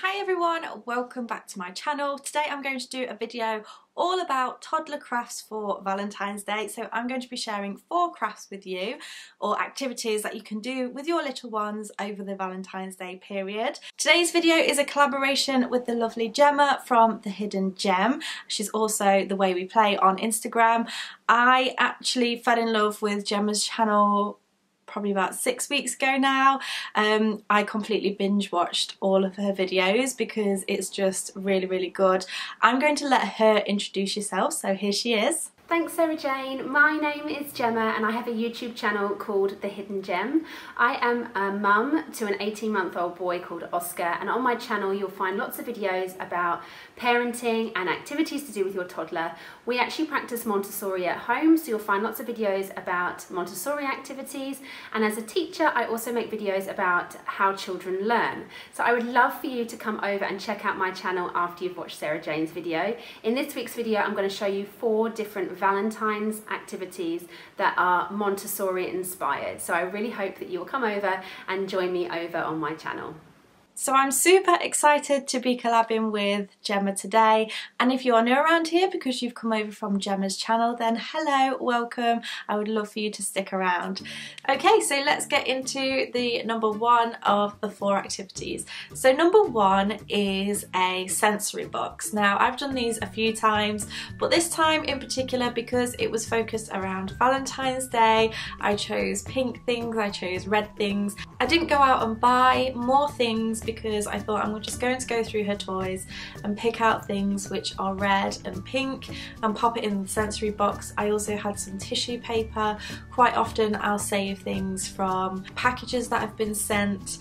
Hi everyone, welcome back to my channel. Today I'm going to do a video all about toddler crafts for Valentine's Day. So I'm going to be sharing 4 crafts with you, or activities that you can do with your little ones over the Valentine's Day period. Today's video is a collaboration with the lovely Gemma from The Hidden Gem. She's also The Way We Play on Instagram. I actually fell in love with Gemma's channel probably about 6 weeks ago now. I completely binge watched all of her videos because it's just really good. I'm going to let her introduce herself, so here she is. Thanks Sarah-Jayne. My name is Gemma and I have a YouTube channel called The Hidden Gem. I am a mum to an 18-month-old boy called Oscar, and on my channel you'll find lots of videos about parenting and activities to do with your toddler. We actually practice Montessori at home, so you'll find lots of videos about Montessori activities, and as a teacher I also make videos about how children learn. So I would love for you to come over and check out my channel after you've watched Sarah-Jayne's video. In this week's video I'm going to show you 4 different Valentine's activities that are Montessori inspired. So I really hope that you will come over and join me over on my channel. So I'm super excited to be collabing with Gemma today, and if you are new around here because you've come over from Gemma's channel, then hello, welcome. I would love for you to stick around. Okay, so let's get into the number 1 of the 4 activities. So number 1 is a sensory box. Now I've done these a few times, but this time in particular, because it was focused around Valentine's Day, I chose pink things, I chose red things. I didn't go out and buy more things because I thought I'm just going to go through her toys and pick out things which are red and pink and pop it in the sensory box. I also had some tissue paper. Quite often I'll save things from packages that have been sent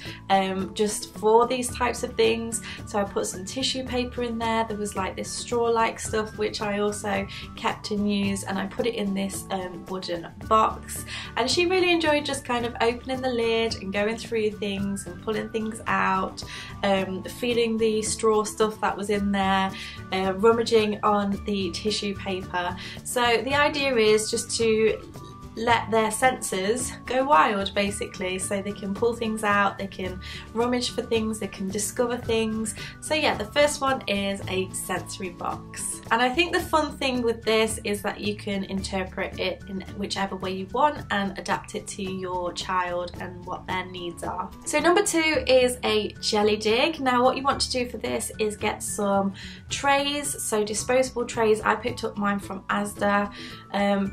just for these types of things. So I put some tissue paper in there. There was like this straw-like stuff which I also kept and used, and I put it in this wooden box. And she really enjoyed just kind of opening the lid and going through things and pulling things out. Feeling the straw stuff that was in there, rummaging on the tissue paper. So the idea is just to let their senses go wild basically, so they can pull things out, they can rummage for things, they can discover things. So yeah, the first one is a sensory box, and I think the fun thing with this is that you can interpret it in whichever way you want and adapt it to your child and what their needs are. So number 2 is a jelly dig. Now what you want to do for this is get some trays, so disposable trays. I picked up mine from Asda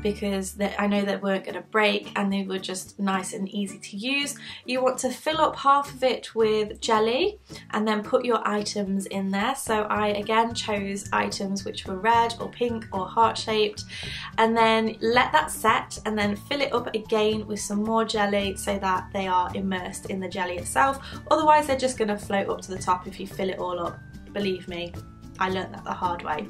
because I know they weren't going to break and they were just nice and easy to use. You want to fill up half of it with jelly and then put your items in there. So I again chose items which were red or pink or heart-shaped, and then let that set and then fill it up again with some more jelly so that they are immersed in the jelly itself. Otherwise they're just going to float up to the top if you fill it all up. Believe me, I learned that the hard way.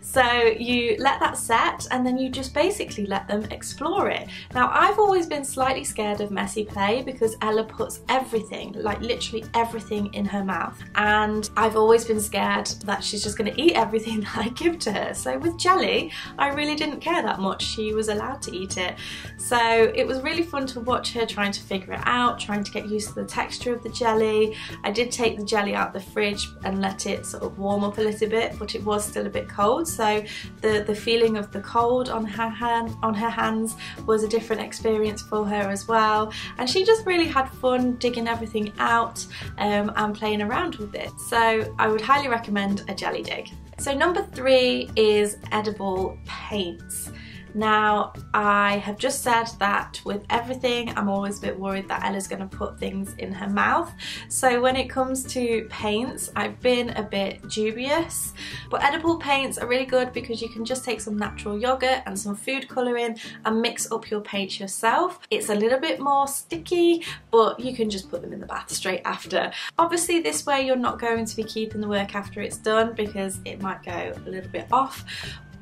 So you let that set and then you just basically let them explore it. Now I've always been slightly scared of messy play because Ella puts everything, like literally everything, in her mouth, and I've always been scared that she's just going to eat everything that I give to her. So with jelly I really didn't care that much. She was allowed to eat it. So it was really fun to watch her trying to figure it out, trying to get used to the texture of the jelly. I did take the jelly out of the fridge and let it sort of warm up a little bit, but it was still a bit cold, so the feeling of the cold on her hands was a different experience for her as well, and she just really had fun digging everything out and playing around with it. So I would highly recommend a jelly dig. So number 3 is edible paints. Now I have just said that with everything I'm always a bit worried that Ella's going to put things in her mouth. So when it comes to paints I've been a bit dubious, but edible paints are really good because you can just take some natural yogurt and some food colouring and mix up your paint yourself. It's a little bit more sticky, but you can just put them in the bath straight after. Obviously this way you're not going to be keeping the work after it's done because it might go a little bit off,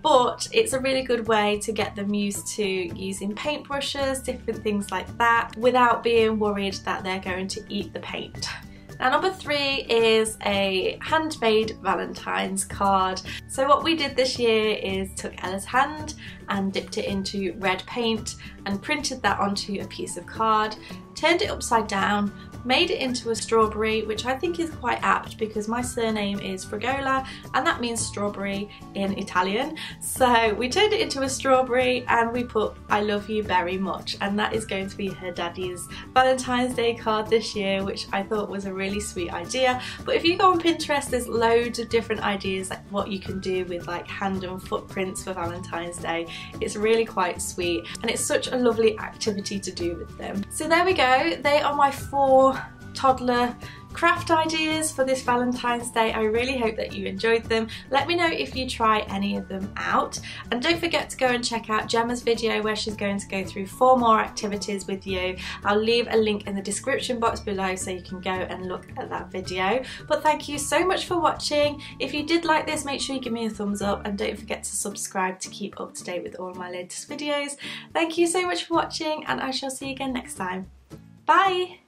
but it's a really good way to get them used to using paintbrushes, different things like that, without being worried that they're going to eat the paint. Now number 3 is a handmade Valentine's card. So what we did this year is took Ella's hand and dipped it into red paint and printed that onto a piece of card, turned it upside down, made it into a strawberry, which I think is quite apt because my surname is Fragola and that means strawberry in Italian. So we turned it into a strawberry and we put "I love you very much," and that is going to be her daddy's Valentine's Day card this year, which I thought was a really sweet idea. But if you go on Pinterest, there's loads of different ideas like what you can do with like hand and footprints for Valentine's Day. It's really quite sweet and it's such a lovely activity to do with them. So there we go, they are my 4 toddler craft ideas for this Valentine's Day. I really hope that you enjoyed them. Let me know if you try any of them out, and don't forget to go and check out Gemma's video where she's going to go through 4 more activities with you. I'll leave a link in the description box below so you can go and look at that video. But thank you so much for watching. If you did like this, make sure you give me a thumbs up and don't forget to subscribe to keep up to date with all of my latest videos. Thank you so much for watching and I shall see you again next time. Bye!